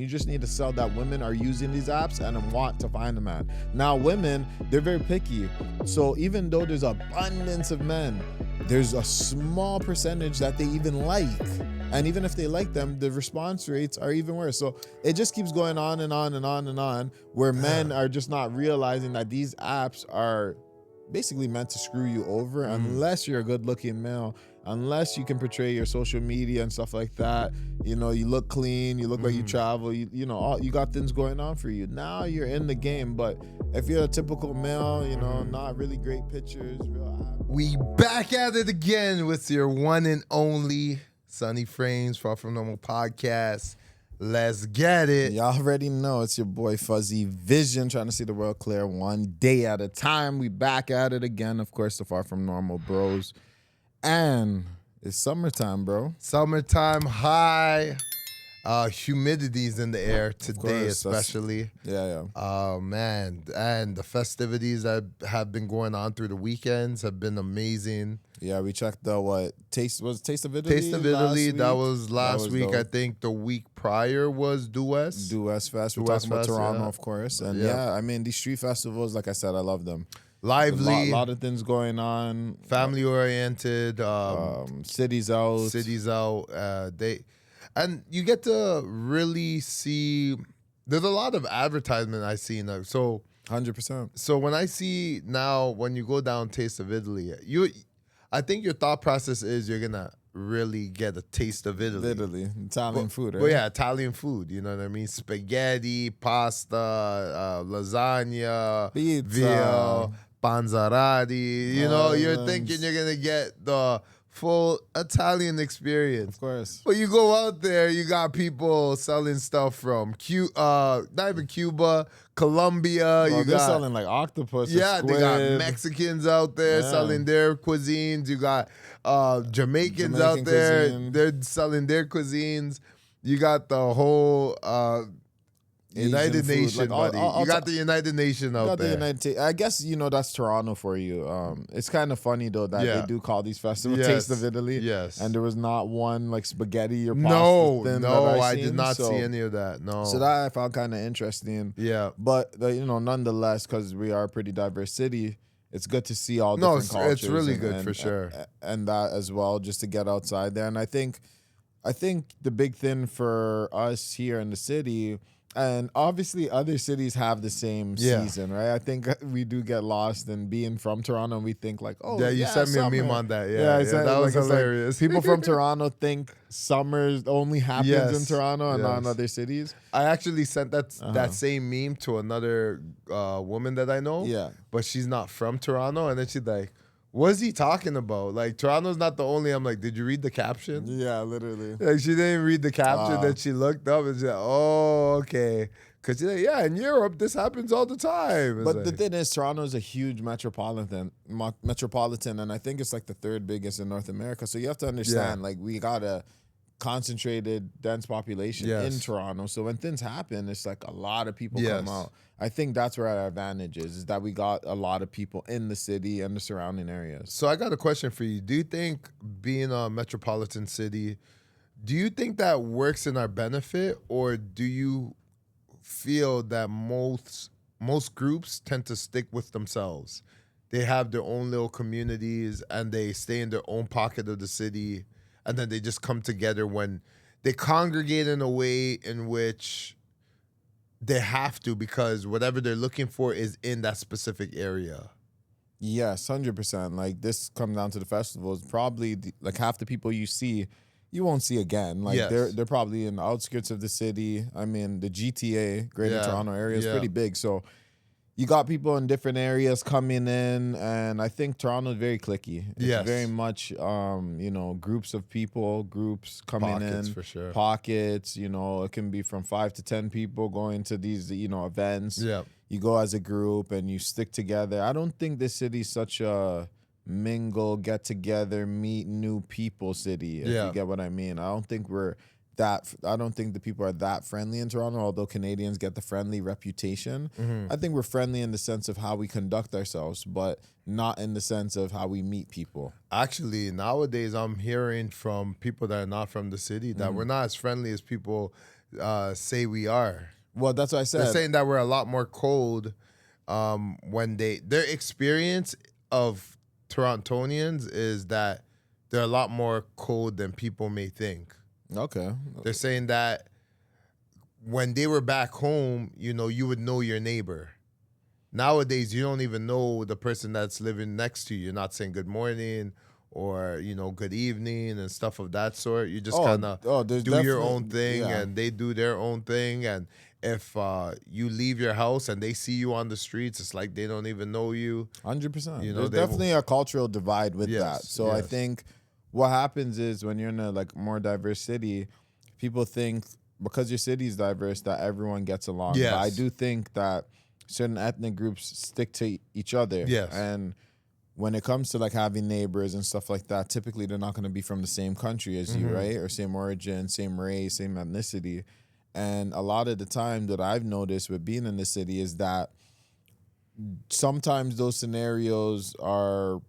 You just need to sell that women are using these apps and want to find a man. Now, women, they're very picky. So even though there's abundance of men, there's a small percentage that they even like. And even if they like them, the response rates are even worse. So it just keeps going on and on and on and on, where men are just not realizing that these apps are basically meant to screw you over unless you're a good-looking male, unless you can portray your social media and stuff like that. You know, you look clean, you look like you travel, you know, you got things going on for you. Now you're in the game. But if you're a typical male, you know, not really great pictures, we back at it again with your one and only Sunny Frames, Far From Normal podcast. Let's get it. Y'all already know it's your boy Fuzzy Vision, trying to see the world clear one day at a time. We back at it again. Of course, the Far From Normal bros. And it's summertime, bro. Summertime high. Humidity's in the air today, especially. Yeah. Oh, man. And the festivities that have been going on through the weekends have been amazing. Yeah, we checked the Taste of Italy? Taste of Italy, that was last week. Dope. I think the week prior was Do West. Do West Fest. We're talking about Toronto, of course. And yeah, I mean, these street festivals, like I said, I love them. Lively. A lot of things going on. Family oriented. Cities out. And you get to really see, there's a lot of advertisement I see now. So 100%. So when I see now, when you go down Taste of Italy, I think your thought process is you're gonna really get a taste of Italy. Italian food, right? Well, yeah, Italian food. You know what I mean? Spaghetti, pasta, lasagna, pizza, veal, panzarati. You know, you're thinking you're gonna get the full Italian experience. Of course. But you go out there, you got people selling stuff from not even Cuba, Colombia. They're selling like octopus. Yeah, they got Mexicans out there selling their cuisines. You got Jamaicans out there. Cuisine. They're selling their cuisines. You got the whole United Nation, buddy. You got the United Nation out there. I guess, you know, that's Toronto for you. It's kind of funny, though, that they do call these festivals Taste of Italy. Yes. And there was not one, like, spaghetti or pasta. No, I did not see any of that. No. So that I found kind of interesting. Yeah. But, you know, nonetheless, because we are a pretty diverse city, it's good to see all different cultures. It's really good for sure. And that as well, just to get outside there. And I think the big thing for us here in the city, and obviously other cities have the same season, right? I think we do get lost in being from Toronto, and we think like, oh, you sent me a meme on that. Yeah, that was hilarious. Like, people from Toronto think summer only happens in Toronto and not in other cities. I actually sent that same meme to another woman that I know. Yeah, but she's not from Toronto, and then she's like, what is he talking about? Like, Toronto's not the only. I'm like, did you read the caption? Yeah, literally. Like, she didn't read the caption. Then she looked up and she's like, oh, okay. Because she's like, yeah, in Europe, this happens all the time. But the thing is, Toronto is a huge metropolitan, and I think it's like the third biggest in North America. So you have to understand, like, we got a concentrated, dense population in Toronto. So when things happen, it's like a lot of people come out. I think that's where our advantage is that we got a lot of people in the city and the surrounding areas. So I got a question for you. Do you think being a metropolitan city, do you think that works in our benefit, or do you feel that most groups tend to stick with themselves? They have their own little communities and they stay in their own pocket of the city, and then they just come together when they congregate in a way in which they have to, because whatever they're looking for is in that specific area. Yes, 100%. Like, this comes down to the festivals. Probably like half the people you see, you won't see again. Like, they're probably in the outskirts of the city. I mean, the GTA, Greater Toronto area, is pretty big. So you got people in different areas coming in, and I think Toronto is very cliquey. It's very much, you know, groups of people, groups coming pockets, in. For sure. Pockets, you know, it can be from 5 to 10 people going to these, you know, events. Yeah. You go as a group and you stick together. I don't think this city's such a mingle, get together, meet new people city, if you get what I mean. I don't think the people are that friendly in Toronto, although Canadians get the friendly reputation. I think we're friendly in the sense of how we conduct ourselves, but not in the sense of how we meet people. Actually, nowadays I'm hearing from people that are not from the city that we're not as friendly as people say we are. Well, that's what I They're said. saying that we're a lot more cold when their experience of Torontonians is that they're a lot more cold than people may think. Okay. They're saying that when they were back home, you would know your neighbor. Nowadays, you don't even know the person that's living next to you. You're not saying good morning or, good evening and stuff of that sort. You just kind of do your own thing and they do their own thing. And if you leave your house and they see you on the streets, it's like they don't even know you. 100%. There's definitely a cultural divide with that. So I think what happens is when you're in a more diverse city, people think because your city is diverse that everyone gets along. Yes. But I do think that certain ethnic groups stick to each other. Yes. And when it comes to having neighbors and stuff like that, typically they're not going to be from the same country as you, right? Or same origin, same race, same ethnicity. And a lot of the time that I've noticed with being in the city is that sometimes those scenarios are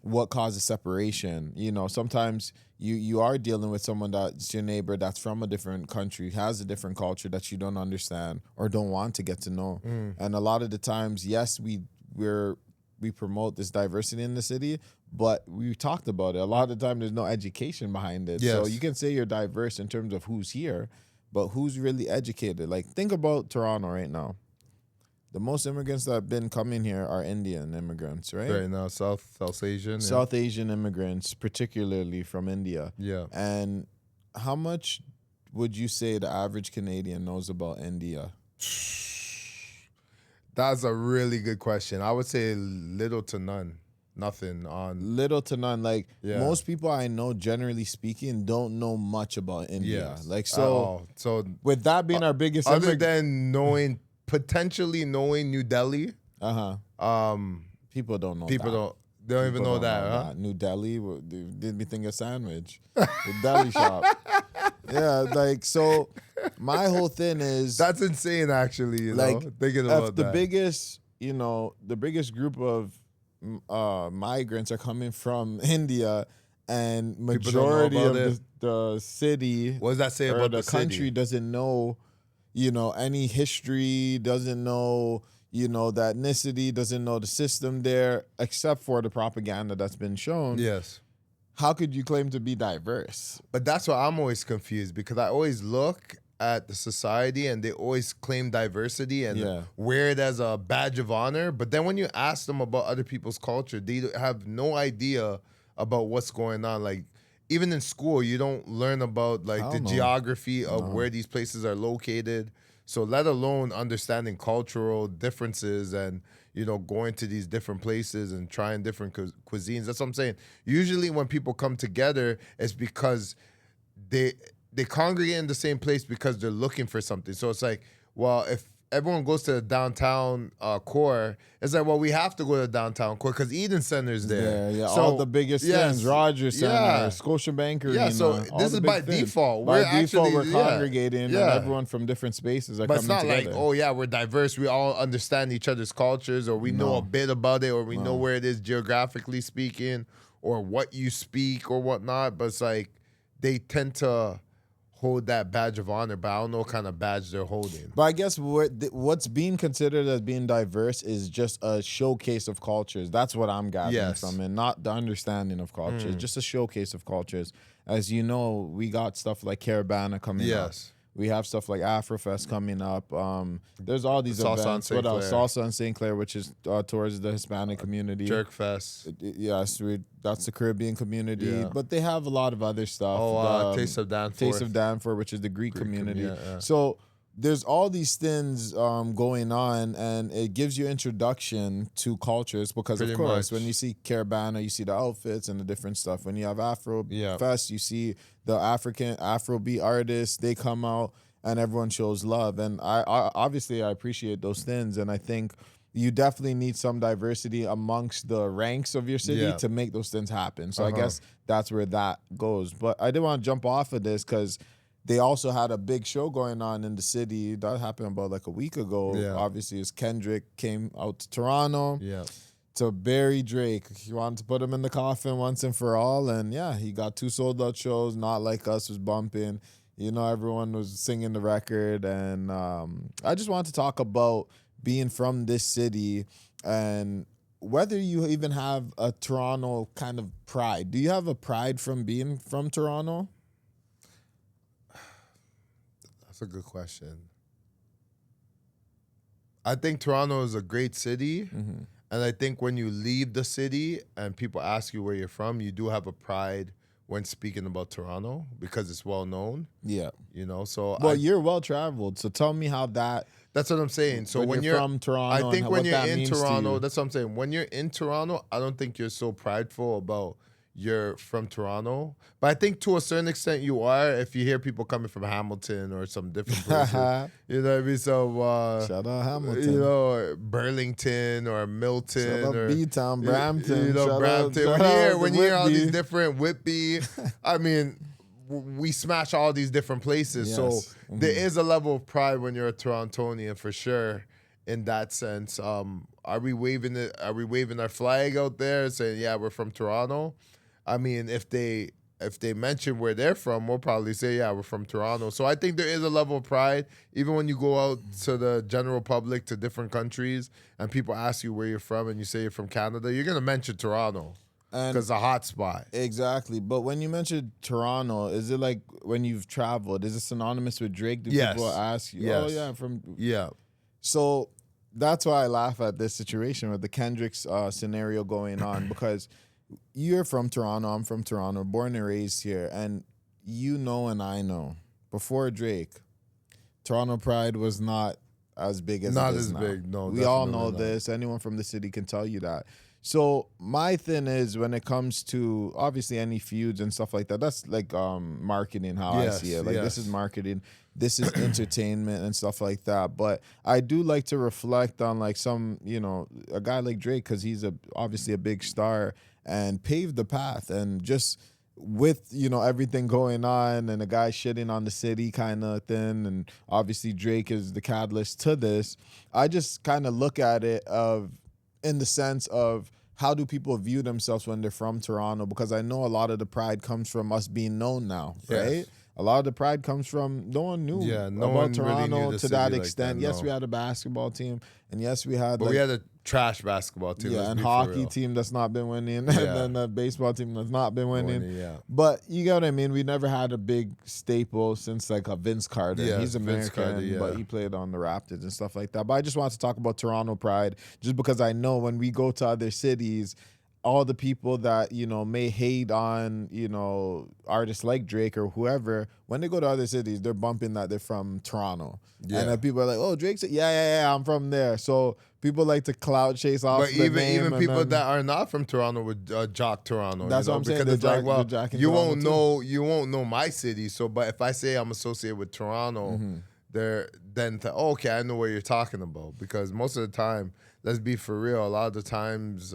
what causes separation. Sometimes you are dealing with someone that's your neighbor that's from a different country, has a different culture that you don't understand or don't want to get to know. And a lot of the times, yes, we promote this diversity in the city, but we talked about it. A lot of the time, there's no education behind it. Yes. So you can say you're diverse in terms of who's here, but who's really educated? Think about Toronto right now. The most immigrants that have been coming here are Indian immigrants, right? Right now, South Asian. South Asian immigrants, particularly from India. Yeah. And how much would you say the average Canadian knows about India? That's a really good question. I would say little to none. Nothing on. Little to none. Most people I know, generally speaking, don't know much about India. Yes. So with that being our biggest other than potentially knowing New Delhi. People don't know. They don't even know that, huh? New Delhi did me think of sandwich. The deli shop. Yeah, so my whole thing is that's insane. Actually, thinking about that. The biggest group of migrants are coming from India, and majority of the city. What does that say about the country? City? Doesn't know, any history. Doesn't know, the ethnicity. Doesn't know the system there, except for the propaganda that's been shown. Yes. How could you claim to be diverse? But that's why I'm always confused, because I always look at the society and they always claim diversity and wear it as a badge of honor. But then when you ask them about other people's culture, they have no idea about what's going on. Even in school, you don't learn about the geography of where these places are located. So let alone understanding cultural differences and, going to these different places and trying different cuisines. That's what I'm saying. Usually when people come together, it's because they congregate in the same place because they're looking for something. So it's if everyone goes to the downtown core, it's we have to go to the downtown core because Eden Center's there. Yeah. So, all the biggest things, Rogers Center, Scotiabank Arena. Yeah, so this is by default. By default, we're congregating and everyone from different spaces are coming together. But it's not we're diverse. We all understand each other's cultures, or we know a bit about it, or we know where it is geographically speaking, or what you speak or whatnot. But it's they tend to hold that badge of honor, but I don't know what kind of badge they're holding. But I guess what's being considered as being diverse is just a showcase of cultures. That's what I'm gathering from it, not the understanding of cultures, just a showcase of cultures. As you know, we got stuff like Caravana coming up. We have stuff like Afrofest coming up. There's all these events. What else? Salsa in St. Clair, which is towards the Hispanic community. Jerkfest. Yes, that's the Caribbean community. Yeah. But they have a lot of other stuff. Taste of Danforth. Taste of Danforth, which is the Greek community. So there's all these things going on, and it gives you introduction to cultures because, of course, when you see Caravana, you see the outfits and the different stuff. When you have Afrofest, you see the African Afrobeat artists. They come out, and everyone shows love. And I obviously appreciate those things, and I think you definitely need some diversity amongst the ranks of your city to make those things happen. So I guess that's where that goes. But I did want to jump off of this because they also had a big show going on in the city. That happened about a week ago. Yeah. Obviously, as Kendrick came out to Toronto to bury Drake. He wanted to put him in the coffin once and for all. And he got 2 sold-out shows. Not Like Us was bumping. You know, everyone was singing the record, and I just wanted to talk about being from this city and whether you even have a Toronto kind of pride. Do you have a pride from being from Toronto? That's a good question. I think Toronto is a great city. And I think when you leave the city and people ask you where you're from, you do have a pride when speaking about Toronto because it's well known. Yeah. You know, so Well, you're well traveled, so tell me how that. that's what I'm saying. So when you're from Toronto, I think and when what you're that in means to Toronto, you. that's what I'm saying. When you're in Toronto, I don't think you're so prideful about you're from Toronto. But I think to a certain extent you are if you hear people coming from Hamilton or some different places. You know what I mean? So Shout out Hamilton. you know, Burlington or Milton Shout out or B-Town, Brampton. You know, Shout Brampton. out When to you hear all these Whitby. different Whitby, I mean, we smash all these different places. Yes. So there is a level of pride when you're a Torontonian for sure. In that sense, are we waving it? Are we waving our flag out there saying, "Yeah, we're from Toronto"? I mean, if they mention where they're from, we'll probably say, "Yeah, we're from Toronto." So I think there is a level of pride, even when you go out to the general public to different countries, and people ask you where you're from, and you say you're from Canada, you're gonna mention Toronto because it's a hot spot. Exactly. But when you mentioned Toronto, is it like when you've traveled, is it synonymous with Drake? Do Yes. people ask you, Yes. oh, yeah, I'm from. Yeah, So that's why I laugh at this situation with the Kendrick's scenario going on because you're from Toronto, I'm from Toronto, born and raised here, and you know and I know, before Drake, Toronto pride was not as big as Not it is as now. big, no, We all definitely know not. this. Anyone from the city can tell you that. So my thing is when it comes to obviously any feuds and stuff like that, that's like marketing how I see it. Like this is yes. marketing, this is entertainment and stuff like that. But I do like to reflect on like some, you know, a guy like Drake because he's obviously a big star and paved the path and just with you know everything going on and a guy shitting on the city kind of thing and obviously Drake is the catalyst to this. I just kind of look at it of in the sense of how do people view themselves when they're from Toronto? Because I know a lot of the pride comes from us being known now, Yes. right? A lot of the pride comes from no one knew Yeah, no about one really Toronto knew the to that city like extent. that, Yes, no. we had a basketball team, and yes, we had But like, we had a trash basketball team. yeah, let's and be for hockey real. team that's not been winning, Yeah. and then the baseball team that's not been winning. Yeah. But you get what I mean. We never had a big staple since like a Vince Carter. Yes, He's Vince American, Carter, yeah. but he played on the Raptors and stuff like that. But I just want to talk about Toronto pride, just because I know when we go to other cities, all the people that you know may hate on you know artists like Drake or whoever, when they go to other cities, they're bumping that they're from Toronto, Yeah. and then people are like, "Oh, Drake's yeah, I'm from there." So people like to cloud chase off But the name, even and people then- that are not from Toronto would jock Toronto. That's you what know, I'm saying, Because they're it's like, jock- well, they're jocking you Toronto won't too. know you won't know my city. So, but if I say I'm associated with Toronto, Mm-hmm. okay, I know what you're talking about. Because most of the time, let's be for real, a lot of the times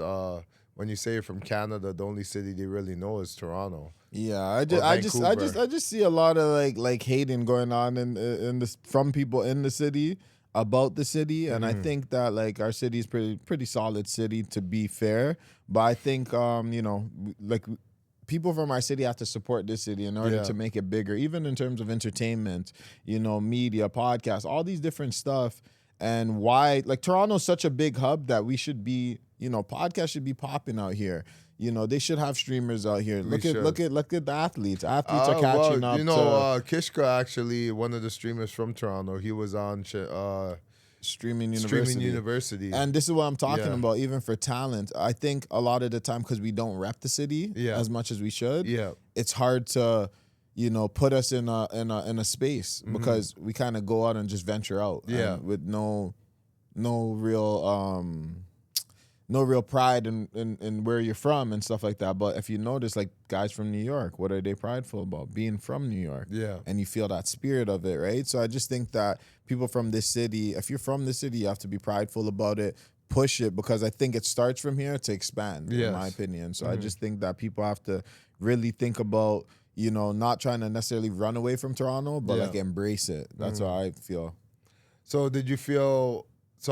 when you say you're from Canada, the only city they really know is Toronto. Yeah, Vancouver. I just see a lot of like hating going on in this from people in the city about the city, and I think that like our city is pretty solid city to be fair, but I think you know like people from our city have to support this city in order Yeah. to make it bigger, even in terms of entertainment, you know, media, podcasts, all these different stuff. And why, like, Toronto's such a big hub that we should be, you know, podcasts should be popping out here. You know, they should have streamers out here. Look at the athletes. Athletes are catching up. You know, Kishka actually, one of the streamers from Toronto, he was on Streaming University. And this is what I'm talking Yeah. about, even for talent. I think a lot of the time, because we don't rep the city Yeah. as much as we should, Yeah. it's hard to, you know, put us in a space because we kind of go out and just venture out, Yeah. and with no real pride in where you're from and stuff like that. But if you notice, like guys from New York, what are they prideful about? Being from New York. Yeah. And you feel that spirit of it, right? So I just think that people from this city, if you're from the city, you have to be prideful about it, push it, because I think it starts from here to expand, in my Yes. opinion. So I just think that people have to really think about, you know, not trying to necessarily run away from Toronto, but Yeah. like embrace it. That's how I feel. So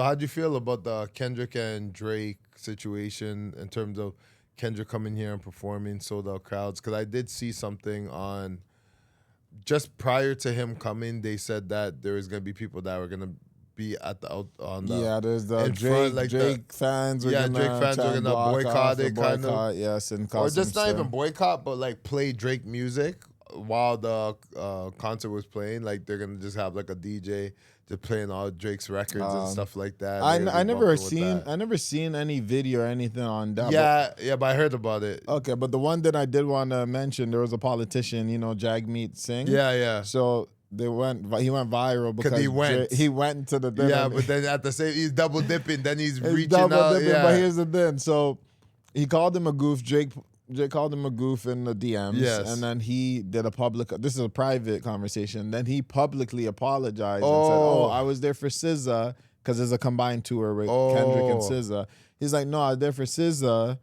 how'd you feel about the Kendrick and Drake situation in terms of Kendrick coming here and performing, sold out crowds? Because I did see something on just prior to him coming, they said that there was gonna be people that were gonna be at the on the there's the in Drake, front, like Drake fans. Are gonna Drake fans try are and gonna block boycott off the it, kind of, boycott, yes, and or cause just some not even stuff. boycott, but like play Drake music while the concert was playing. Like they're gonna just have like a DJ just playing all Drake's records and stuff like that. I They're gonna be never bumping with seen that. I never seen any video or anything on that. But I heard about it. Okay, but the one that I did want to mention, there was a politician, Jagmeet Singh. Yeah. So he went viral because he went to the dinner. Yeah, but then at the same, he's double dipping. Then he's reaching double out. dipping, Yeah. But here's the thing. So he called him a goof. Drake called him a goof in the DMs. Yes. And then he did a public. This is a private conversation. Then he publicly apologized and said, "Oh, I was there for SZA because there's a combined tour with Kendrick and SZA." He's like, "No, I was there for SZA.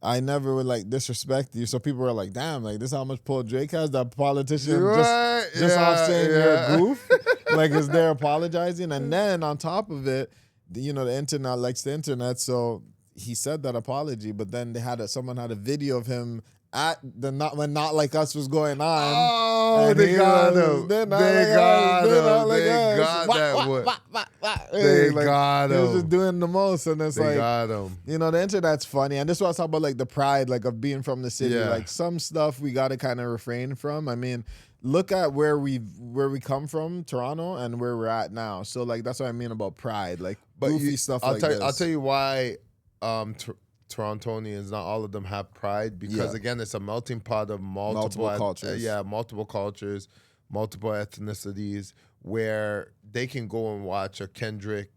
I never would like disrespect you." So people were like, "Damn, like this is how much pull Drake has." That politician just off saying you're a goof, like is there apologizing, and then on top of it, the internet likes the internet, so he said that apology, but then someone had a video of him at the when Not Like Us was going on. Oh, they got him. They got him. They got that one. They got him. He was just doing the most, and it's They got him. the internet's funny, and this is what I was talking about, like the pride, like of being from the city. Yeah. Like some stuff we got to kind of refrain from. I mean, look at where we come from, Toronto, and where we're at now. So like that's what I mean about pride, like goofy stuff like this. I'll tell you why. Torontonians, not all of them have pride because again, it's a melting pot of multiple cultures. Multiple cultures, multiple ethnicities, where they can go and watch a Kendrick.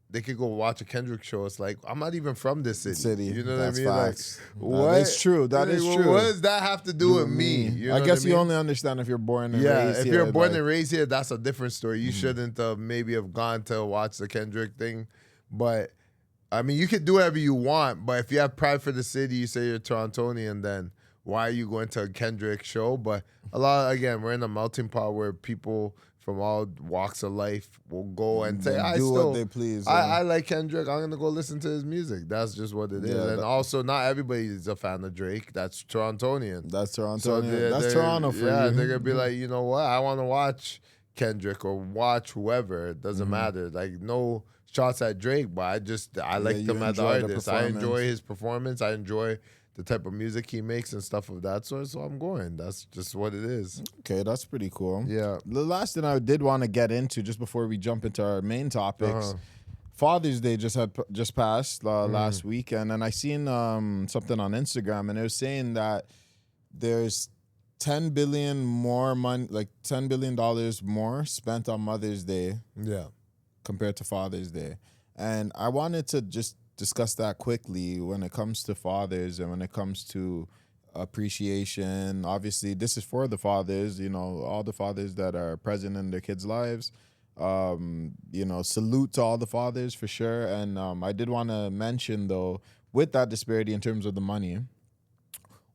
They could go watch a Kendrick show. It's like, I'm not even from this city. You know what I mean? Facts. Like, what? That's true. That is true. What does that have to do with me? You know I guess what I you mean? only understand if you're born and raised Yeah, if here. you're born and raised here, that's a different story. You shouldn't maybe have gone to watch the Kendrick thing. But, I mean, you can do whatever you want, but if you have pride for the city, you say you're Torontonian, then why are you going to a Kendrick show? But again, we're in a melting pot where people from all walks of life will go and say, what they please. I like Kendrick. I'm going to go listen to his music. That's just what it is. And also, not everybody is a fan of Drake. That's Torontonian. That's Torontonian. So that's Toronto for you. Yeah, they're going to be like, you know what? I want to watch Kendrick or watch whoever. It doesn't matter. Like, no shots at Drake, but I like him as an artist. I enjoy his performance. I enjoy the type of music he makes and stuff of that sort. So I'm going. That's just what it is. Okay, that's pretty cool. Yeah. The last thing I did want to get into just before we jump into our main topics, Father's Day just passed last week, and then I seen something on Instagram, and it was saying that there's $10 billion more money, like $10 billion more spent on Mother's Day. Yeah. Compared to Father's Day. And I wanted to just discuss that quickly when it comes to fathers and when it comes to appreciation. Obviously, this is for the fathers, all the fathers that are present in their kids' lives. Salute to all the fathers for sure. And I did want to mention, though, with that disparity in terms of the money,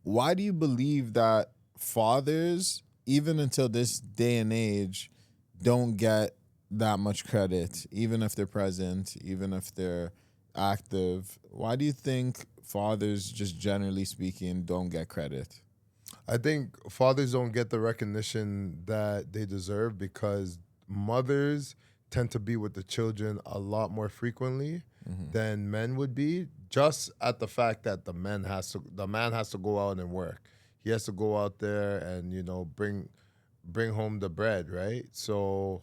why do you believe that fathers, even until this day and age, don't get that much credit, even if they're present, even if they're active? Why do you think fathers, just generally speaking, don't get credit? I think fathers don't get the recognition that they deserve because mothers tend to be with the children a lot more frequently than men would be, just at the fact that the man has to go out and work. He has to go out there and, bring home the bread, right? So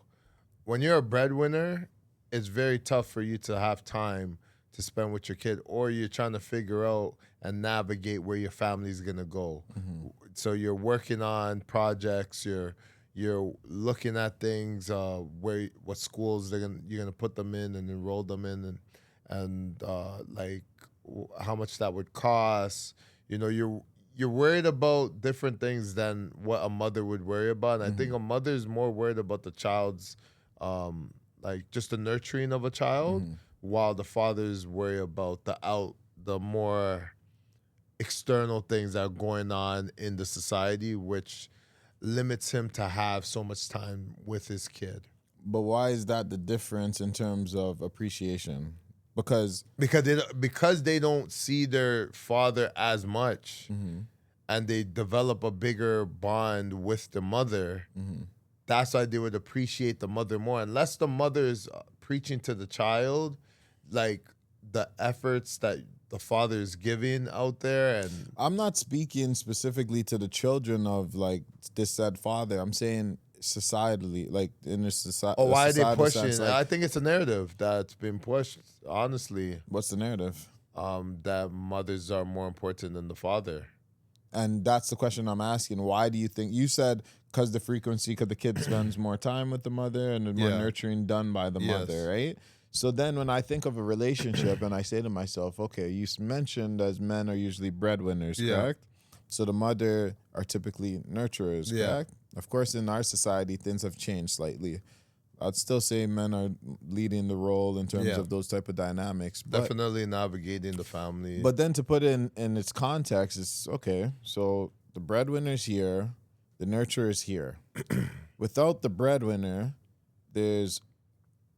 when you're a breadwinner, it's very tough for you to have time to spend with your kid, or you're trying to figure out and navigate where your family's gonna go. So you're working on projects, you're looking at things, what schools you're gonna put them in and enroll them in, and like how much that would cost. You're worried about different things than what a mother would worry about. And I think a mother is more worried about the child's like just the nurturing of a child, while the fathers worry about the more external things that are going on in the society, which limits him to have so much time with his kid. But why is that the difference in terms of appreciation? Because they don't see their father as much. and they develop a bigger bond with the mother, that's why they would appreciate the mother more. Unless the mother is preaching to the child, like the efforts that the father is giving out there. And I'm not speaking specifically to the children of like this said father. I'm saying societally, like in a society. why are they pushing? Sense, like, I think it's a narrative that's been pushed, honestly, what's the narrative? that mothers are more important than the father. And that's the question I'm asking. Why do you think you said because the frequency, because the kid spends more time with the mother and the more nurturing done by the mother, right? So then when I think of a relationship and I say to myself, okay, you mentioned as men are usually breadwinners, correct? So the mother are typically nurturers, correct? Of course, in our society, things have changed slightly. I'd still say men are leading the role in terms of those type of dynamics. But, Definitely navigating the family. but then to put it in its context, it's okay. So the breadwinner's here, the nurturer is here. Without the breadwinner, there's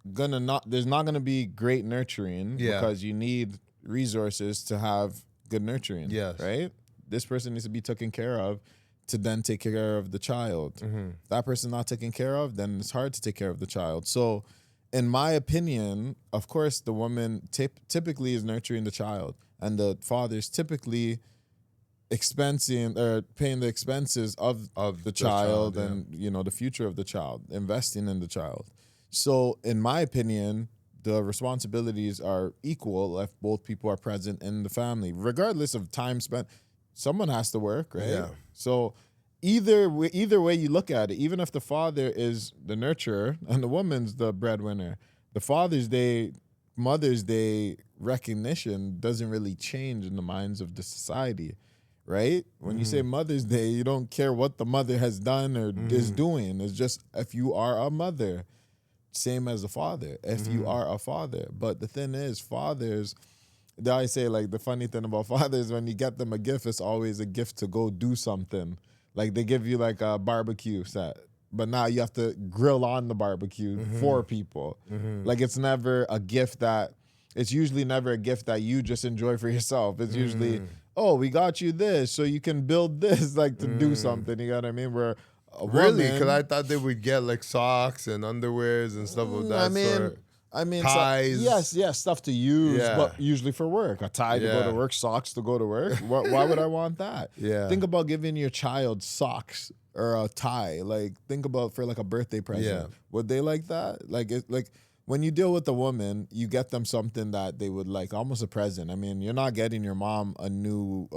not gonna be great nurturing because you need resources to have good nurturing. Right? This person needs to be taken care of to then take care of the child. If that person not taken care of, then it's hard to take care of the child. So in my opinion, of course, the woman typically is nurturing the child, and the father's typically expensing or paying the expenses of the child and the future of the child, investing in the child. So in my opinion, the responsibilities are equal if both people are present in the family, regardless of time spent. Someone has to work, right? Yeah. So either way you look at it, even if the father is the nurturer and the woman's the breadwinner, the Father's Day, Mother's Day recognition doesn't really change in the minds of the society, right? When you say Mother's Day, you don't care what the mother has done or is doing. It's just if you are a mother, same as a father, if you are a father. But the thing is, fathers, I say, like, the funny thing about fathers, when you get them a gift, it's always a gift to go do something. Like, they give you like a barbecue set, but now you have to grill on the barbecue for people. Like, it's usually never a gift that you just enjoy for yourself. It's usually, oh, we got you this so you can build this, like, to do something. You know what I mean? Where really? Because I thought they would get like socks and underwears and stuff of that sort. Ties. So, yes, stuff to use, but usually for work. A tie to go to work, socks to go to work. Why would I want that? Think about giving your child socks or a tie. Like, think about for like a birthday present. Would they like that? Like, when you deal with a woman, you get them something that they would like, almost a present. I mean, you're not getting your mom a new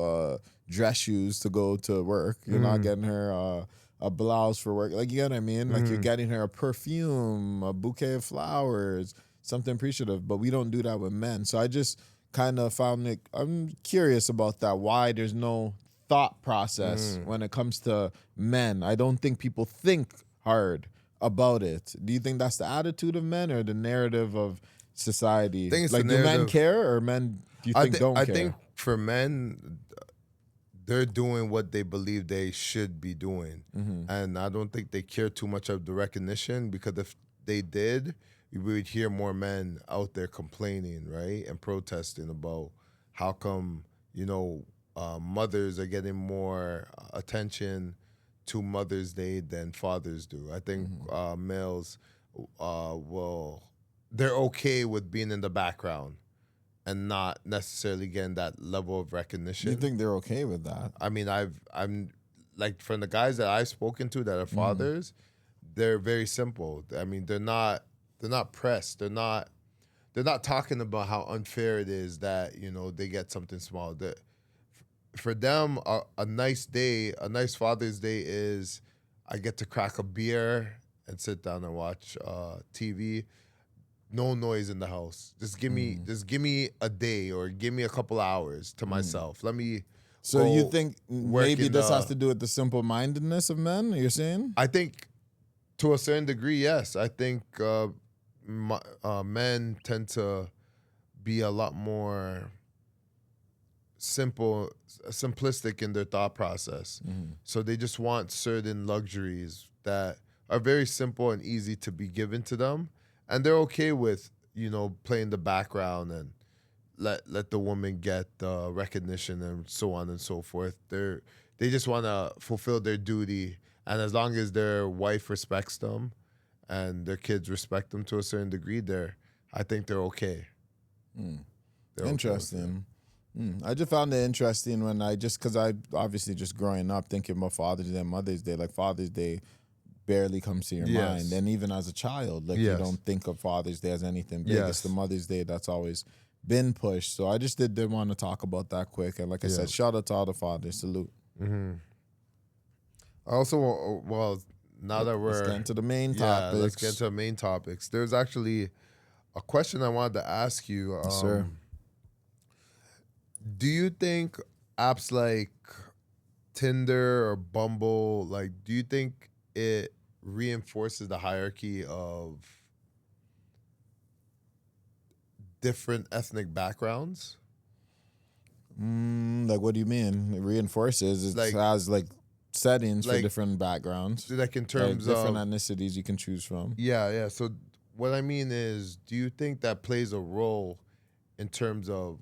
dress shoes to go to work. You're not getting her a blouse for work. Like, you know what I mean? Like, you're getting her a perfume, a bouquet of flowers, something appreciative. But we don't do that with men. So I just kind of found it, I'm curious about that, why there's no thought process when it comes to men. I don't think people think hard about it. Do you think that's the attitude of men or the narrative of society? Like, do men care, or men, do you think don't care? I think for men, they're doing what they believe they should be doing. And I don't think they care too much of the recognition, because if they did, we would hear more men out there complaining, right? And protesting about how come, mothers are getting more attention to Mother's Day than fathers do. I think males they're okay with being in the background and not necessarily getting that level of recognition. You think they're okay with that? I mean, I'm like, from the guys that I've spoken to that are fathers, they're very simple. I mean, they're not pressed. They're not talking about how unfair it is that, they get something small. For them, a nice day, a nice Father's Day is, I get to crack a beer and sit down and watch TV. No noise in the house. Just give me a day, or give me a couple hours to myself. Let me. So you think maybe this has to do with the simple-mindedness of men? You're saying? I think, to a certain degree, yes. I think men tend to be a lot more simplistic in their thought process. So they just want certain luxuries that are very simple and easy to be given to them. And they're okay with, playing the background and let the woman get the recognition and so on and so forth. they just want to fulfill their duty, and as long as their wife respects them and their kids respect them to a certain degree, I think they're okay. They're Interesting. I just found it interesting when because I obviously just growing up thinking about Father's Day and Mother's Day, like Father's Day barely comes to your mind. And even as a child, like you don't think of Father's Day as anything big. It's the Mother's Day that's always been pushed. So I just did want to talk about that quick. And like I said, shout out to all the fathers. Salute. I also, well, now that let's get into the main topics. Let's get into the main topics. There's actually a question I wanted to ask you. Yes, sir. Do you think apps like Tinder or Bumble, like, do you think it reinforces the hierarchy of different ethnic backgrounds? Like, what do you mean? It reinforces. It has like settings for different backgrounds. Like in terms of different ethnicities you can choose from. Yeah. So what I mean is, do you think that plays a role in terms of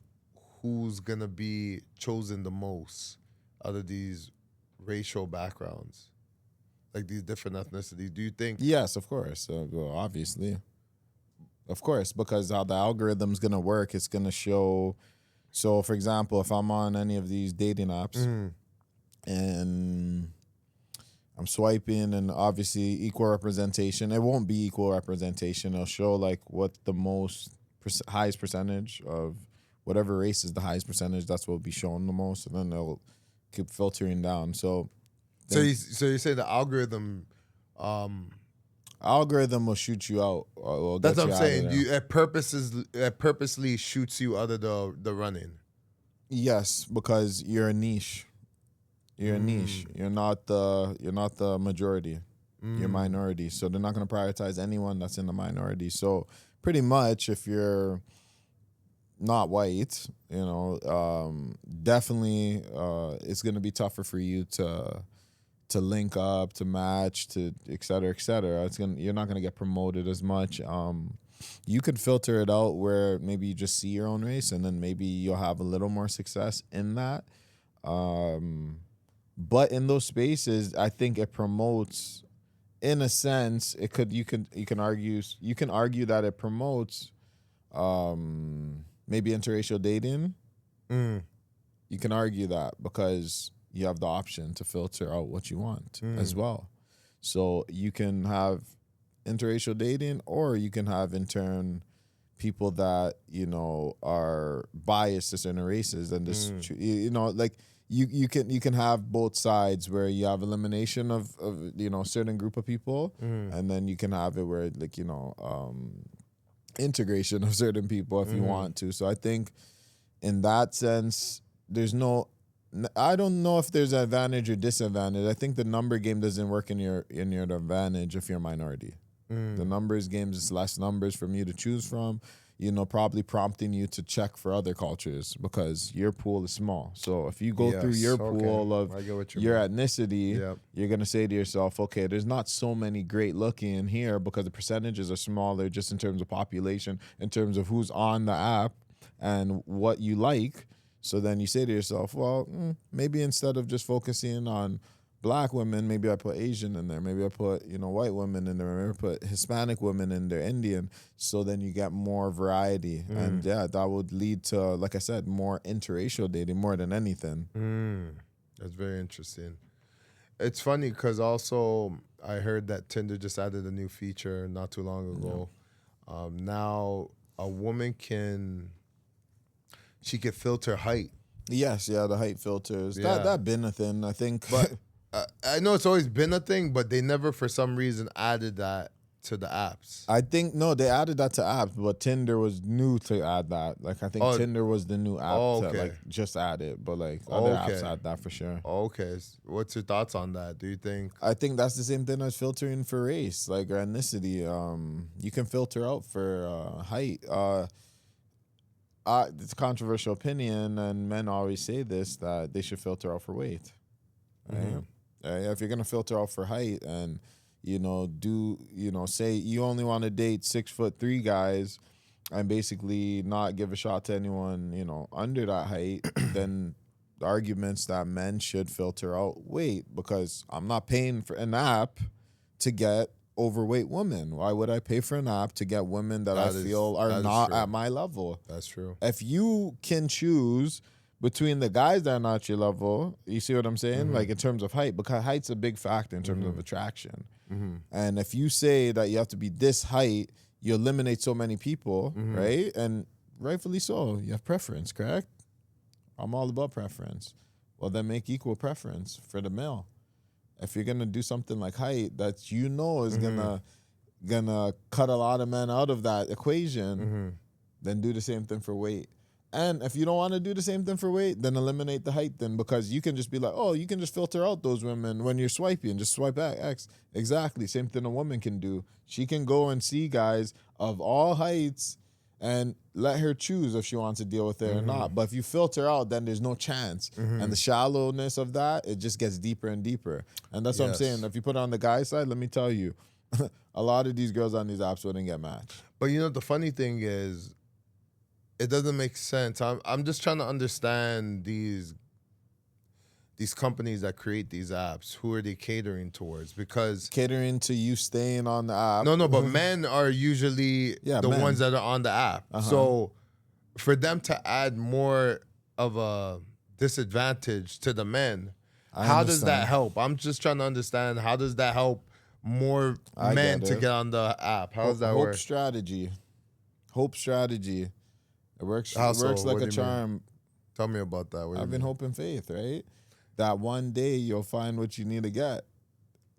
who's gonna be chosen the most out of these racial backgrounds, like these different ethnicities? Do you think? Yes, of course. Well, obviously, of course, because how the algorithm's gonna work, it's gonna show. So, for example, if I'm on any of these dating apps and I'm swiping, and obviously equal representation, it won't be equal representation. It'll show like what the highest percentage of whatever race is the highest percentage. That's what will be shown the most, and then they'll keep filtering down. So you say the algorithm will shoot you out. That's what I'm saying. It purposely shoots you out of the running. Yes, because you're a niche. You're a niche. You're not the majority. You're minority. So they're not going to prioritize anyone that's in the minority. So pretty much, if you're not white, definitely it's going to be tougher for you to link up, to match, to et cetera, et cetera. You're not going to get promoted as much. You could filter it out where maybe you just see your own race, and then maybe you'll have a little more success in that. But in those spaces, I think it promotes, in a sense, you can argue that it promotes maybe interracial dating. You can argue that because you have the option to filter out what you want as well. So you can have interracial dating, or you can have in turn people that are biased to certain races, and just like you can have both sides where you have elimination of a certain group of people, and then you can have it where like integration of certain people if you want to. So I think in that sense, I don't know if there's advantage or disadvantage. I think the number game doesn't work in your advantage if you're a minority. The numbers games is less numbers from you to choose from, probably prompting you to check for other cultures because your pool is small. So if you go through your pool of your ethnicity, you're going to say to yourself, okay, there's not so many great looking here because the percentages are smaller just in terms of population, in terms of who's on the app and what you like. So then you say to yourself, well, maybe instead of just focusing on Black women, maybe I put Asian in there. Maybe I put, white women in there. Maybe I put Hispanic women in there, Indian. So then you get more variety. And that would lead to, like I said, more interracial dating more than anything. That's very interesting. It's funny because also I heard that Tinder just added a new feature not too long ago. Now a woman can filter height. Yes, the height filters. That been a thing, I think. But I know it's always been a thing, but they never, for some reason, added that to the apps. I think, no, they added that to apps, but Tinder was new to add that. Like, I think Tinder was the new app to, like, just add it. But, like, other apps add that for sure. Okay. What's your thoughts on that? Do you think? I think that's the same thing as filtering for race, like, or ethnicity. You can filter out for height. It's a controversial opinion, and men always say this, that they should filter out for weight. Right? If you're gonna filter out for height and say you only want to date 6'3" guys and basically not give a shot to anyone under that height, then the arguments that men should filter out weight because I'm not paying for an app to get overweight women. Why would I pay for an app to get women that I feel are not at my level? That's true. If you can choose between the guys that are not your level, you see what I'm saying? Like in terms of height, because height's a big factor in terms of attraction. And if you say that you have to be this height, you eliminate so many people, right? And rightfully so. You have preference, correct? I'm all about preference. Well, then make equal preference for the male. If you're gonna do something like height that you know is gonna cut a lot of men out of that equation, then do the same thing for weight. And if you don't want to do the same thing for weight, then eliminate the height then, because you can just be like, oh, you can just filter out those women when you're swiping. Just swipe X. Exactly. Same thing a woman can do. She can go and see guys of all heights and let her choose if she wants to deal with it or not. But if you filter out, then there's no chance. And the shallowness of that, it just gets deeper and deeper. And that's what I'm saying. If you put it on the guy side, let me tell you, a lot of these girls on these apps wouldn't get matched. But you know, the funny thing is, it doesn't make sense. I'm just trying to understand these companies that create these apps. Who are they catering towards? Because catering to you staying on the app. No, but men are usually the ones that are on the app. So for them to add more of a disadvantage to the men, how does that help? I'm just trying to understand, how does that help more men to get on the app? How does that work? Hope strategy. It works like a charm. Tell me about that. I've been hoping faith, right? That one day you'll find what you need to get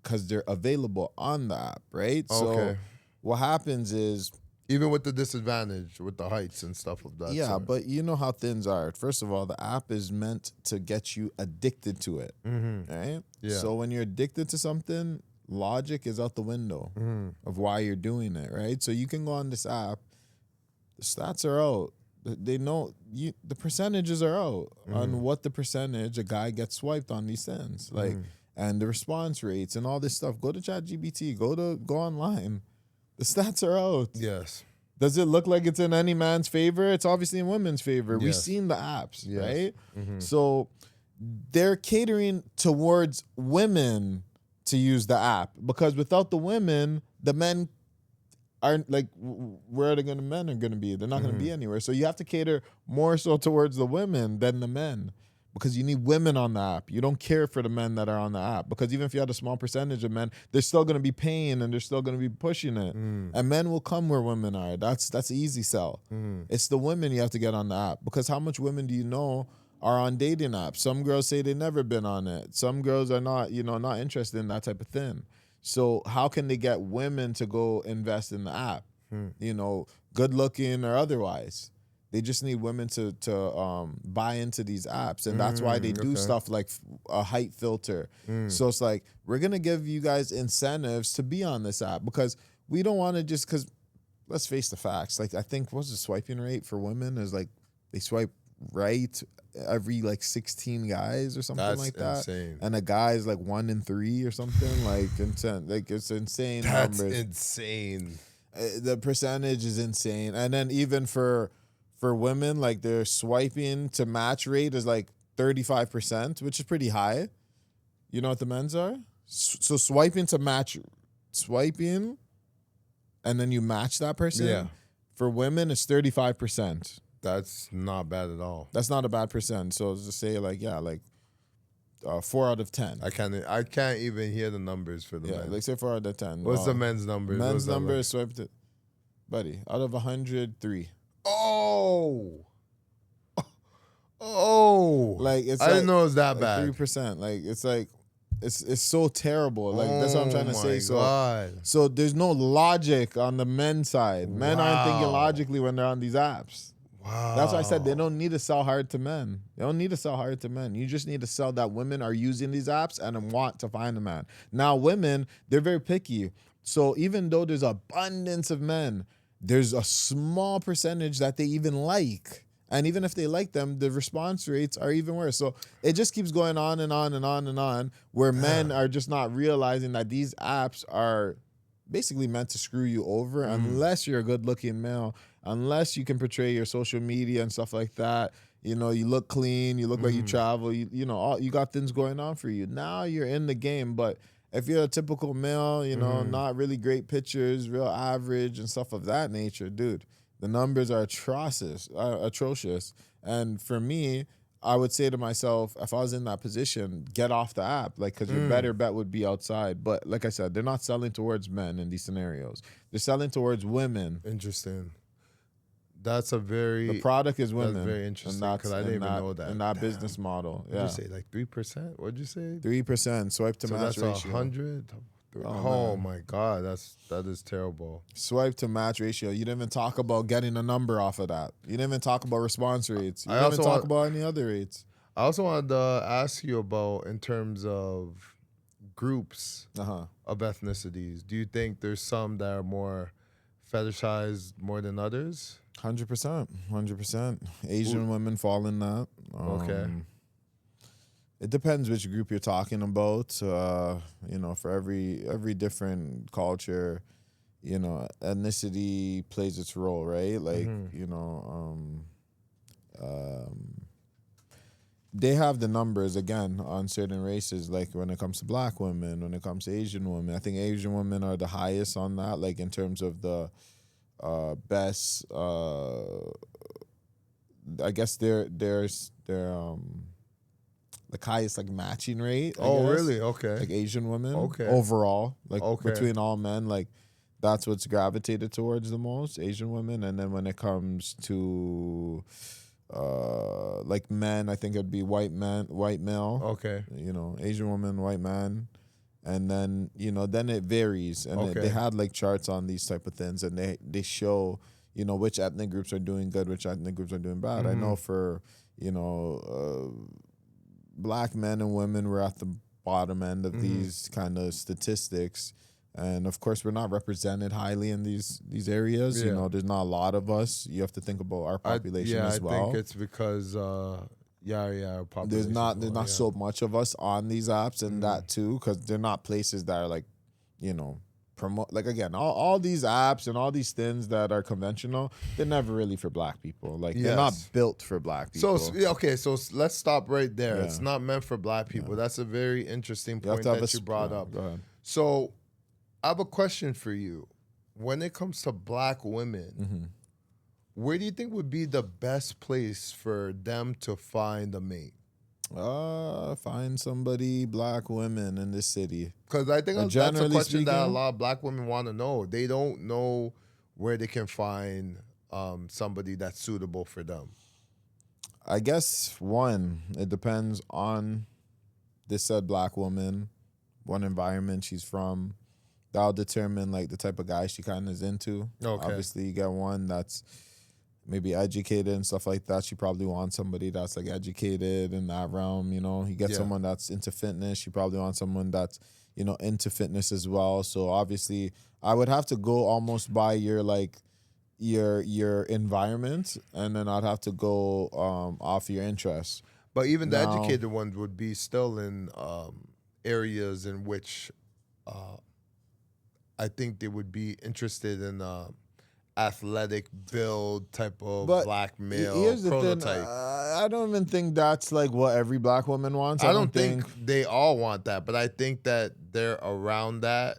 because they're available on the app, right? So what happens is, even with the disadvantage, with the heights and stuff of that. Yeah, but you know how things are. First of all, the app is meant to get you addicted to it, right? Yeah. So when you're addicted to something, logic is out the window of why you're doing it, right? So you can go on this app, the stats are out. They know the percentages are out on what the percentage a guy gets swiped on these things, like, and the response rates and all this stuff. Go to ChatGPT, go online. The stats are out. Yes. Does it look like it's in any man's favor? It's obviously in women's favor. We've seen the apps, right? So they're catering towards women to use the app, because without the women, the men aren't, like, where are the men are going to be? They're not going to be anywhere. So you have to cater more so towards the women than the men, because you need women on the app. You don't care for the men that are on the app, because even if you had a small percentage of men, they're still going to be paying and they're still going to be pushing it. And men will come where women are. That's an easy sell. It's the women you have to get on the app, because how much women do you know are on dating apps? Some girls say they've never been on it. Some girls are not interested in that type of thing. So how can they get women to go invest in the app? Good looking or otherwise. They just need women to buy into these apps. And that's why they do stuff like a height filter. So it's like, we're going to give you guys incentives to be on this app, because we don't want to just, because let's face the facts. Like, I think, what's the swiping rate for women is like, they swipe right every like 16 guys or something. That's like that. Insane. And a guy's like 1 in 3 or something. Like, it's insane. That's numbers. Insane. The percentage is insane. And then even for women, like, their swiping to match rate is like 35%, which is pretty high. You know what the men's are? So swiping to match, swiping, and then you match that person. Yeah. For women, it's 35%. That's not bad at all. That's not a bad percent. So to say, like, 4 out of 10. I can't even hear the numbers for the men. Like, say 4 out of 10. What's the men's numbers? Men's number is swiped, buddy, out of 100, 3. Oh, like, it's I didn't know it was that bad. 3%. Like, it's like, it's so terrible. Like, that's what I'm trying to say. So there's no logic on the men's side. Men aren't thinking logically when they're on these apps. Wow. That's why I said they don't need to sell hard to men. They don't need to sell hard to men. You just need to sell that women are using these apps and want to find a man. Now, women, they're very picky. So even though there's abundance of men, there's a small percentage that they even like. And even if they like them, the response rates are even worse. So it just keeps going on and on and on and on, where men are just not realizing that these apps are basically meant to screw you over unless you're a good-looking male, unless you can portray your social media and stuff like that. You know, you look clean. You look like you travel. You know, you got things going on for you. Now you're in the game. But if you're a typical male, you know, not really great pictures, real average and stuff of that nature, dude, the numbers are atrocious. And for me, I would say to myself, if I was in that position, get off the app, like, because your better bet would be outside. But like I said, they're not selling towards men in these scenarios. They're selling towards women. Interesting. That's a very... The product is women. That's very interesting because I didn't even know that. In that business model. What'd you say, like 3%? What'd you say? 3% swipe to match ratio. That's 100? Oh my God, that is terrible. Swipe to match ratio. You didn't even talk about getting a number off of that. You didn't even talk about response rates. You didn't even talk about any other rates. I also wanted to ask you about, in terms of groups of ethnicities, do you think there's some that are more fetishized more than others? 100%. Asian women fall in that. Okay. It depends which group you're talking about. You know, for every different culture, you know, ethnicity plays its role, right? Like, you know, they have the numbers, again, on certain races, like when it comes to black women, when it comes to Asian women. I think Asian women are the highest on that, like in terms of the best, I guess they're like highest like matching rate. I guess. Really? Okay. Like Asian women. Okay. Overall, like between all men, like that's what's gravitated towards the most, Asian women. And then when it comes to like men, I think it'd be white male. Okay. You know, Asian woman, white man. And then, you know, then it varies. And they had like charts on these type of things, and they show, you know, which ethnic groups are doing good, which ethnic groups are doing bad. I know for, you know, black men and women were at the bottom end of these kind of statistics. And of course, we're not represented highly in these areas. Yeah. You know, there's not a lot of us. You have to think about our population as well. I think it's because our population. There's not so much of us on these apps, and that too, because they're not places that are like, you know, promote. Like again, all these apps and all these things that are conventional, they're never really for black people. Like they're not built for black people. So let's stop right there. It's not meant for black people. That's a very interesting point that you brought up. Go ahead. So I have a question for you. When it comes to black women, where do you think would be the best place for them to find a mate? Find somebody, black women in this city. Because I think that's a question that a lot of black women want to know. They don't know where they can find somebody that's suitable for them. I guess, one, it depends on this said black woman, what environment she's from. That'll determine like the type of guy she kind of is into. Okay. Obviously, you get one that's maybe educated and stuff like that. She probably wants somebody that's like educated in that realm, you know. You get someone that's into fitness. She probably wants someone that's, you know, into fitness as well. So obviously, I would have to go almost by your like your environment, and then I'd have to go off your interests. But even the educated ones would be still in areas in which I think they would be interested in athletic build type of black male prototype. I don't even think that's like what every black woman wants. I don't think they all want that, but I think that they're around that.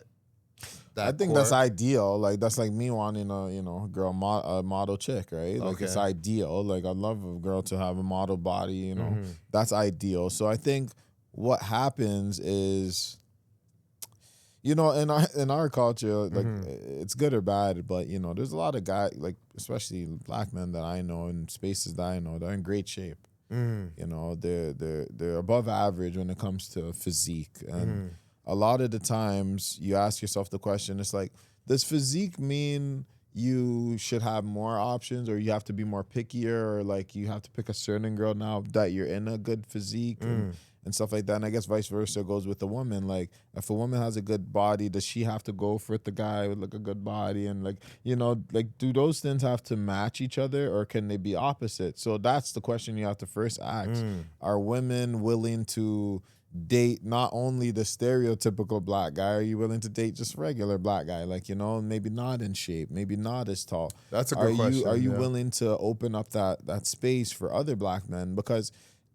I think that's ideal. Like that's like me wanting a girl a model chick, right? Like it's ideal. Like I'd love a girl to have a model body. You know, that's ideal. So I think what happens is, you know, in our culture, like it's good or bad, but you know, there's a lot of guys, like especially black men that I know in spaces that I know, they're in great shape. You know, they're above average when it comes to physique, and a lot of the times you ask yourself the question, it's like, does physique mean you should have more options, or you have to be more pickier, or like you have to pick a certain girl now that you're in a good physique and stuff like that? And I guess vice versa goes with the woman. Like if a woman has a good body, does she have to go for the guy with like a good body? And like, you know, like do those things have to match each other, or can they be opposite? So that's the question you have to first ask. Are women willing to date not only the stereotypical black guy, are you willing to date just regular black guy? Like, you know, maybe not in shape, maybe not as tall. That's a good question. Are you willing to open up that space for other black men? Because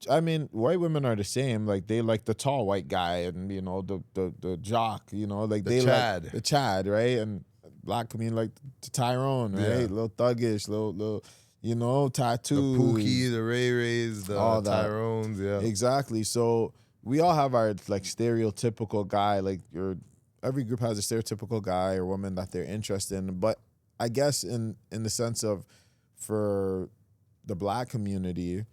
I mean, white women are the same. Like they like the tall white guy and you know the jock, you know, like they Chad. like the Chad, right? And black community like the Tyrone, right? Yeah. Little thuggish, little you know, tattoos. The Pookie, the Ray Rays, the all that. Tyrones, yeah. Exactly. So we all have our like stereotypical guy. Like every group has a stereotypical guy or woman that they're interested in. But I guess in the sense of for the black community,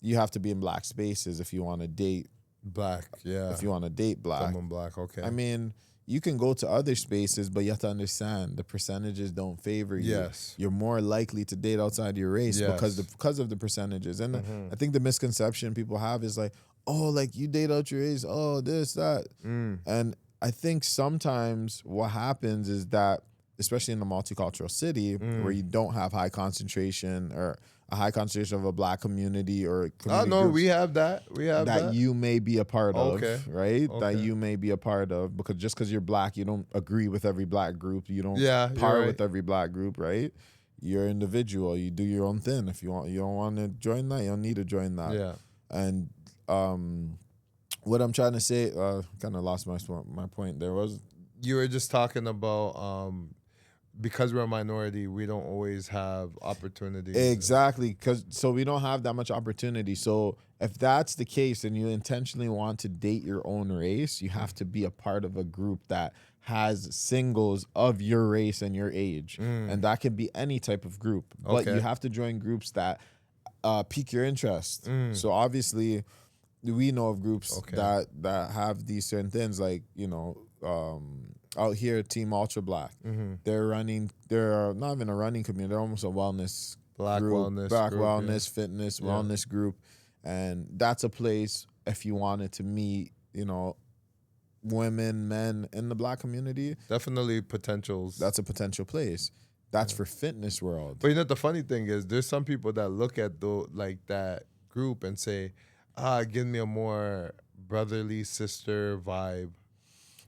you have to be in black spaces if you want to date Black, yeah. if you want to date black. Someone black, okay. I mean, you can go to other spaces, but you have to understand the percentages don't favor you. Yes. You're more likely to date outside your race Yes. because of the percentages. And I think the misconception people have is like, oh, like you date out your race, oh, this, that. And I think sometimes what happens is that, especially in a multicultural city where you don't have high concentration or a high concentration of a black community or community no, groups we have that. We have that. you may be a part of, Okay. right? Okay. That you may be a part of, because just because you're black, you don't agree with every black group. You don't Yeah, you're par right. with every black group, right? You're an individual. You do your own thing. If you don't want to join that, you don't need to join that. Yeah. And what I'm trying to say, kind of lost my point. There was You were just talking about because we're a minority, we don't always have opportunities. exactly so we don't have that much opportunity. So if that's the case and you intentionally want to date your own race, you have to be a part of a group that has singles of your race and your age, and that can be any type of group. But Okay. you have to join groups that pique your interest. So obviously, we know of groups Okay. that have these certain things, like you know. Out here, Team Ultra Black. They're not even a running community. They're almost a wellness Black group, wellness black group, wellness, fitness, wellness group, and that's a place if you wanted to meet, you know, women, men in the black community. Definitely potentials. That's a potential place. That's for fitness world. But you know the funny thing is, there's some people that look at that group and say, give me a more brotherly sister vibe.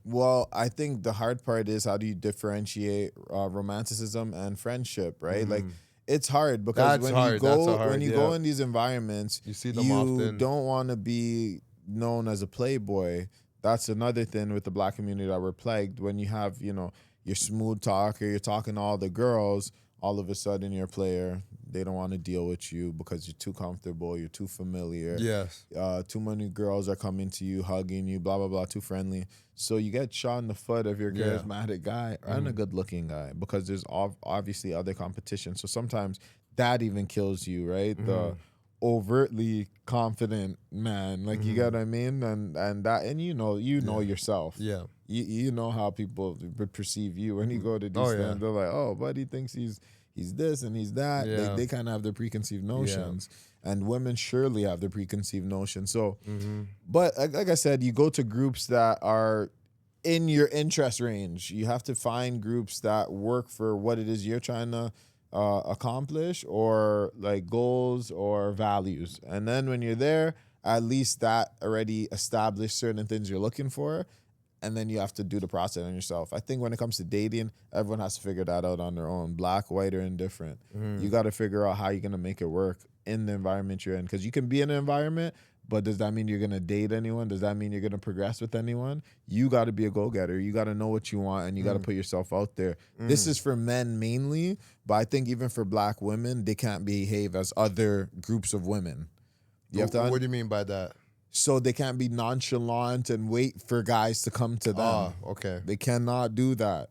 Well, I think the hard part is how do you differentiate romanticism and friendship, right? Like it's hard because That's hard. when you go in these environments, You see them you often. don't want to be known as a playboy. That's another thing with the black community that we're plagued. When you have, you know, your smooth talker, you're talking to all the girls, all of a sudden you're a player. They don't want to deal with you because you're too comfortable, you're too familiar. Yes. Too many girls are coming to you, hugging you, blah, blah, blah, too friendly. So you get shot in the foot if you're a charismatic guy and a good-looking guy, because there's obviously other competition. So sometimes that even kills you, right? The overtly confident man, like you get what I mean? And you know yourself. Yeah. You know how people would perceive you when you go to these Oh, yeah. things. They're like, oh, buddy thinks he's this and he's that. Yeah. They kind of have their preconceived notions. And women surely have their preconceived notions. So, but like I said, you go to groups that are in your interest range. You have to find groups that work for what it is you're trying to accomplish, or like goals or values. And then when you're there, at least that already established certain things you're looking for. And then you have to do the process on yourself. I think when it comes to dating, everyone has to figure that out on their own, black, white, or indifferent. You got to figure out how you're going to make it work in the environment you're in. Because you can be in an environment, but does that mean you're going to date anyone? Does that mean you're going to progress with anyone? You got to be a go-getter. You got to know what you want, and you got to put yourself out there. This is for men mainly, but I think even for black women, they can't behave as other groups of women. You have to What do you mean by that? So they can't be nonchalant and wait for guys to come to them. Ah, okay. They cannot do that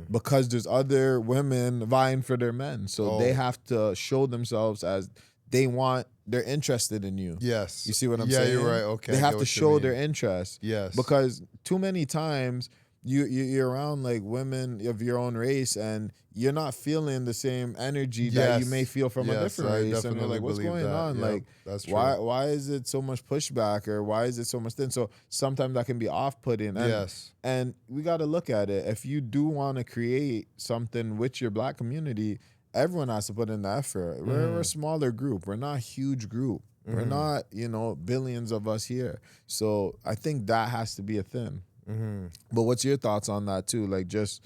because there's other women vying for their men. So they have to show themselves as they're interested in you. Yes. You see what I'm saying? Yeah, you're right. Okay. They I have get to what you show mean. their interest. Yes. Because too many times you're around like women of your own race and you're not feeling the same energy that you may feel from a different race. And you're like, what's going on? Yep, like, that's true. why is it so much pushback, or why is it so much thin? So sometimes that can be off-putting. And, Yes. And we got to look at it. If you do want to create something with your black community, everyone has to put in the effort. We're a smaller group. We're not a huge group. We're not, you know, billions of us here. So I think that has to be a thing. But what's your thoughts on that too? Like just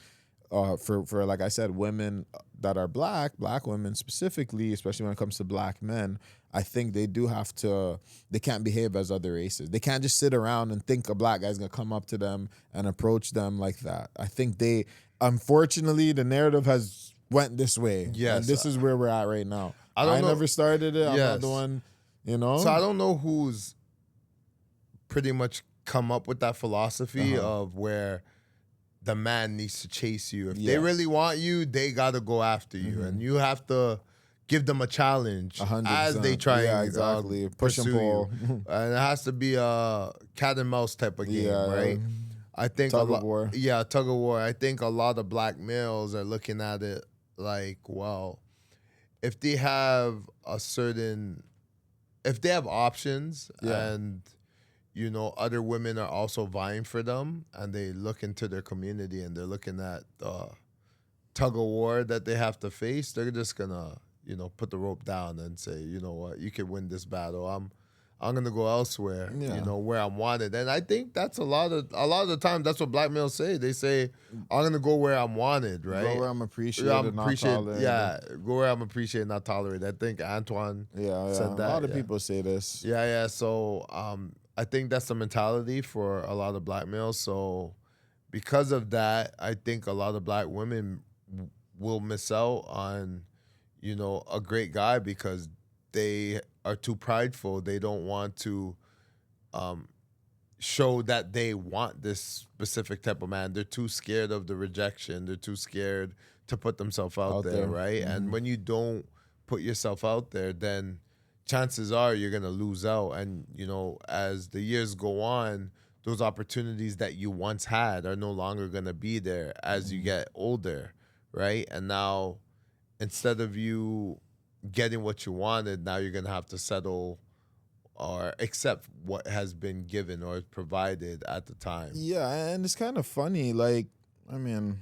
for like I said, women that are black women specifically, especially when it comes to black men, I think they do have to, they can't behave as other races. They can't just sit around and think a black guy's gonna come up to them and approach them like that. I think they, unfortunately, the narrative has went this way. Yes. And this is where we're at right now. I don't know. never started it. I'm not the one, you know? So I don't know who's pretty much come up with that philosophy of where the man needs to chase you. If they really want you, they got to go after you. And you have to give them a challenge 100%. as they try and exactly. Push and pursue pull. you. And it has to be a cat and mouse type of game, right? I think Tug of war. Yeah, tug of war. I think a lot of black males are looking at it like, well, if they have if they have options and, you know, other women are also vying for them and they look into their community and they're looking at the tug of war that they have to face, they're just gonna, you know, put the rope down and say, you know what, you can win this battle. I'm gonna go elsewhere, you know, where I'm wanted. And I think that's a lot of the time that's what black males say. They say, I'm gonna go where I'm wanted, right? Go where I'm appreciated, not tolerated. Yeah, go where I'm appreciated, not tolerated. I think Antoine said that. A lot of people say this. Yeah. So I think that's the mentality for a lot of black males. So because of that, I think a lot of black women will miss out on, you know, a great guy because they are too prideful. They don't want to show that they want this specific type of man. They're too scared of the rejection. They're too scared to put themselves out there, right? And when you don't put yourself out there, then chances are you're going to lose out. And, you know, as the years go on, those opportunities that you once had are no longer going to be there as you get older, right? And now, instead of you getting what you wanted, now you're going to have to settle or accept what has been given or provided at the time. Yeah, and it's kind of funny. Like, I mean,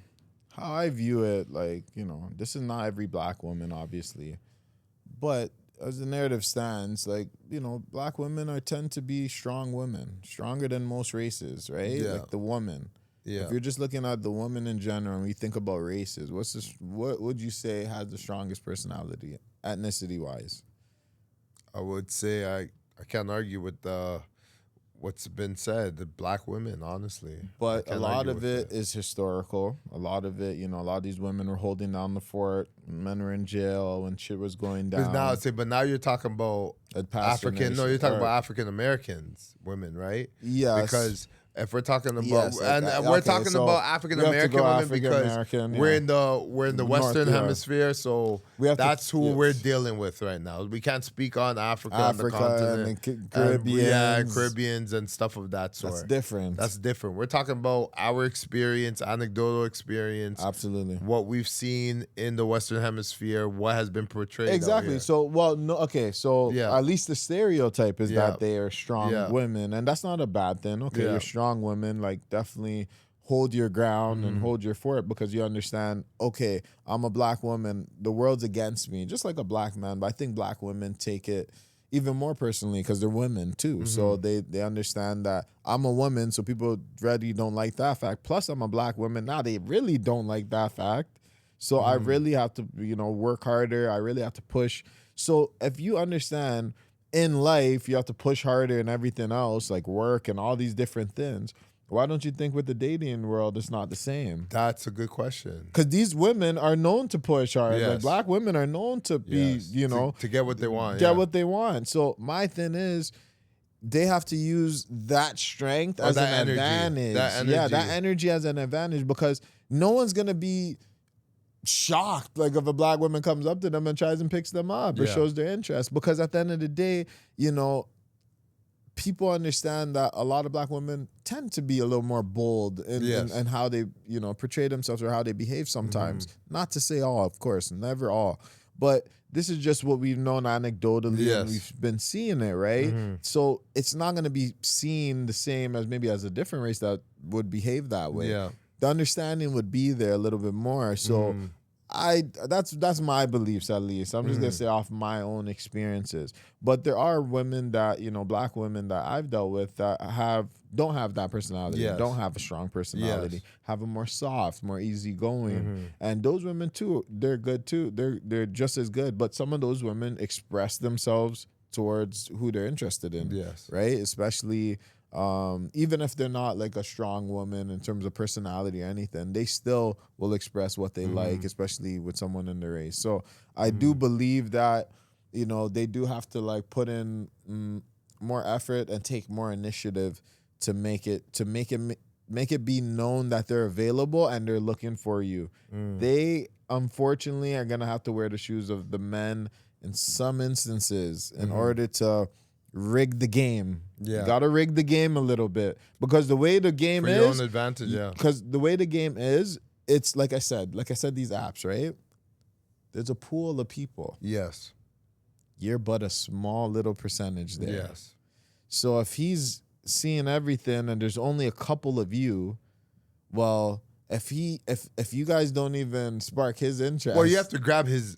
how I view it, like, you know, this is not every black woman, obviously. But as the narrative stands, like, you know, black women tend to be strong women, stronger than most races, right? Yeah. Like the woman. Yeah. If you're just looking at the woman in general and we think about races, what would you say has the strongest personality, ethnicity-wise? I would say I can't argue with what's been said, the black women, honestly. But a lot of it is historical. A lot of it, you know, a lot of these women were holding down the fort. Men were in jail when shit was going down. But now you're talking about African. No, you're talking about African Americans, women, right? Yes. Because if we're talking about we're talking about African American women because we're in the Western Hemisphere, so that's who we're dealing with right now. We can't speak on Africa on the continent, and Caribbeans. Caribbeans and stuff of that sort. That's different. We're talking about our experience, anecdotal experience, absolutely, what we've seen in the Western Hemisphere, what has been portrayed. Exactly. So, at least the stereotype is that they are strong women, and that's not a bad thing. Okay, you're strong women, like, definitely hold your ground and hold your fort because you understand, okay, I'm a black woman, the world's against me, just like a black man. But I think black women take it even more personally because they're women too. So they understand that I'm a woman, so people really don't like that fact. Plus, I'm a black woman. Now they really don't like that fact. So I really have to, you know, work harder. I really have to push. So if you understand in life, you have to push harder and everything else, like work and all these different things. Why don't you think with the dating world, it's not the same? That's a good question. Because these women are known to push hard. Like, black women are known to be, you know. To get what they want. Get what they want. So my thing is, they have to use that strength as an advantage. That energy as an advantage because no one's going to be shocked like if a black woman comes up to them and tries and picks them up or shows their interest, because at the end of the day, you know, people understand that a lot of black women tend to be a little more bold in how they, you know, portray themselves or how they behave sometimes. Not to say all, of course, never all, but this is just what we've known anecdotally and we've been seeing it, right? So it's not going to be seen the same as maybe as a different race that would behave that way. The understanding would be there a little bit more. So That's my beliefs, at least. I'm just gonna say off my own experiences. But there are women that, black women that I've dealt with that don't have that personality, Yes. don't have a strong personality, Yes. have a more soft, more easygoing. And those women too, they're good too. They're just as good. But some of those women express themselves towards who they're interested in. Yes. Right? Especially even if they're not like a strong woman in terms of personality or anything, they still will express what they like, especially with someone in their race. So I do believe that, they do have to like put in more effort and take more initiative to make it be known that they're available and they're looking for you. They unfortunately are gonna have to wear the shoes of the men in some instances in order to rig the game. Yeah. You gotta rig the game a little bit, because the way the game For is, your own advantage, yeah. Because the way the game is, it's like I said, these apps, right? There's a pool of people. Yes. You're but a small little percentage there. Yes. So if he's seeing everything and there's only a couple of you, well, if you guys don't even spark his interest, Well, you have to grab his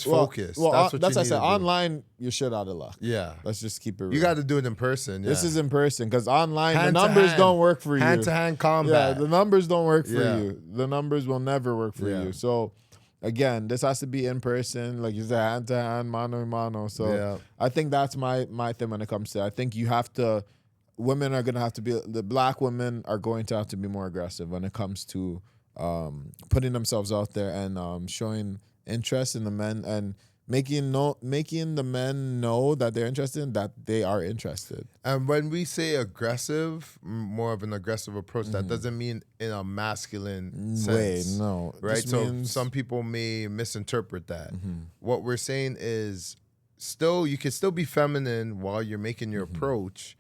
focus. Well, that's what that's you I need said. to do. Online, you're shit out of luck. Yeah. Let's just keep it real. You got to do it in person. Yeah. This is in person, because online Hand the to numbers hand. don't work for you. Hand-to-hand combat. Yeah, the numbers don't work for Yeah. you. The numbers will never work for Yeah. you. So again, this has to be in person, like you said, hand to hand, mano a mano. So Yeah. I think that's my thing when it comes to. I think you have to. Women are gonna have to be. The black women are going to have to be more aggressive when it comes to putting themselves out there and showing interest in the men and making the men know that they're interested, that they are interested. And when we say aggressive, more of an aggressive approach, that doesn't mean in a masculine Way, sense. no. Right? Just So means- some people may misinterpret that. What we're saying is you can still be feminine while you're making your approach,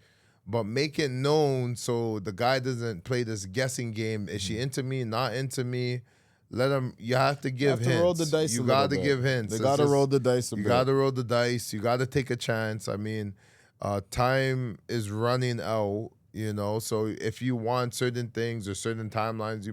but make it known so the guy doesn't play this guessing game. Is she into me, not into me? You have to give have to hints. roll the dice You a got little to bit. give hints. They It's got to just- roll the dice a You bit. got to roll the dice. You got to take a chance. I mean, time is running out, so if you want certain things or certain timelines you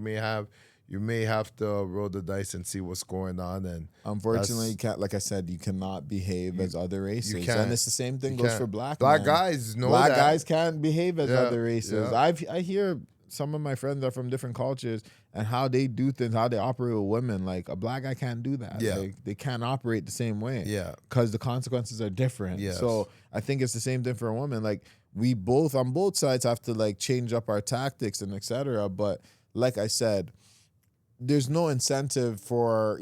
may have to roll the dice and see what's going on. And Unfortunately, you can't. Like I said, you cannot behave as other races, can't. and it's the same thing You goes can't. for black Black men. guys know Black that. guys can't behave as Yeah, other races. yeah. I hear some of my friends are from different cultures and how they do things, how they operate with women. Like a black guy can't do that. Yeah. Like, they can't operate the same way. Yeah. Because the consequences are different. Yes. So I think it's the same thing for a woman. Like we both on both sides have to like change up our tactics and etc. But like I said, there's no incentive for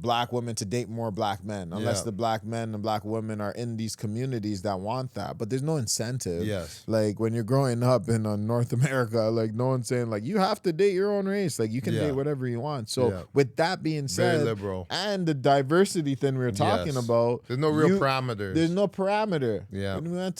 black women to date more black men unless Yeah. the black men and black women are in these communities that want that. But there's no incentive. Yes. Like when you're growing up in North America, like no one's saying like you have to date your own race. Like you can Yeah. date whatever you want. So Yeah. with that being Very said, liberal. and the diversity thing we were talking Yes. about, There's no real parameters. There's no parameter. Yeah. When we went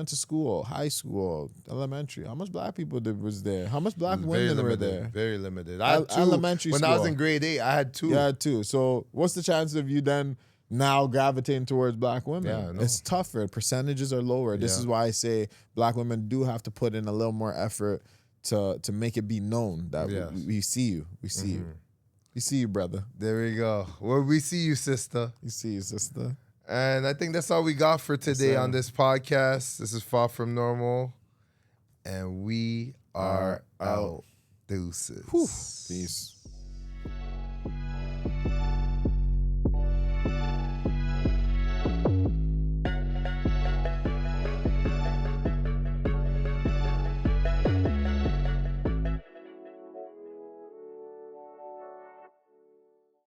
to school, high school, elementary, how much black people was there? How much black Very women were limited. there? Very limited. I had two. Elementary When I was school. in grade 8, I had 2. Yeah, too. So what's the chance of you then now gravitating towards black women? Yeah, I know. It's tougher. Percentages are lower. This Yeah. is why I say black women do have to put in a little more effort to make it be known that Yes. we see you. We see you. We see you, brother. There we go. Well, we see you, sister. We see you, sister. And I think that's all we got for today sir. on this podcast. This is Far From Normal. And we are out. Deuces. Peace.